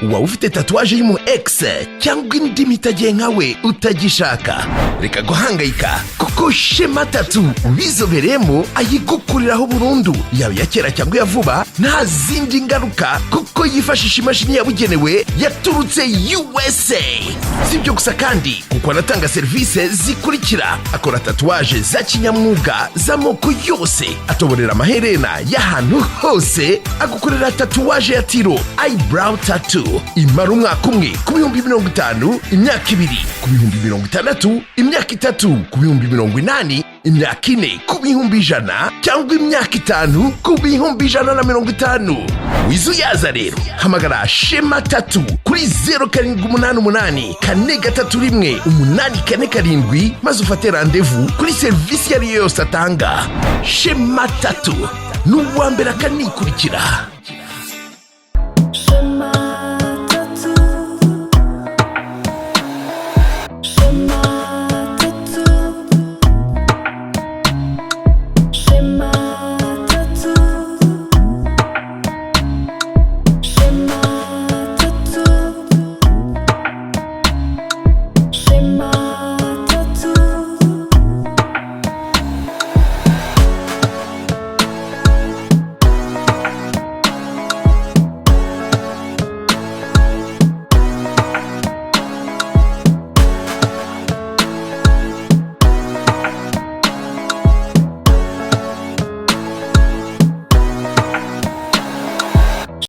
uwa ufite tatuwaje y'umu ex cyangwa indi mitagiye nkawe utagishaka. Reka guhangayika kuko Shema Tattoo bizobereyemo ayigukuriraho burundu, yaba ya kera cyangwa ya vuba, nta zindi ngaruka kuko yifashisha imashini yabugenewe yaturutse USA. Sibyo gusa kandi kuko anatanga serivisi zikurikira: akora tatuwaje za kinyamwuga z'amoko yose, atoborera amaherena y'ahantu hose, agukorera tatuwaje ya TILO eyebrow tattoo imara umwaka umwe ku 50,000, imyaka 2 ku 60,000, imyaka 3 ku 80,000, imyaka 4 ku 100,000 cyangwa imyaka 5 ku 150. Wizuyaza rero, hamagara Shema Tattoo kuri 0788 431 847 maze ufate rendez-vous kuri serivisi yari yose atanga. Shema Tattoo n'uwa mbere akanikurikira.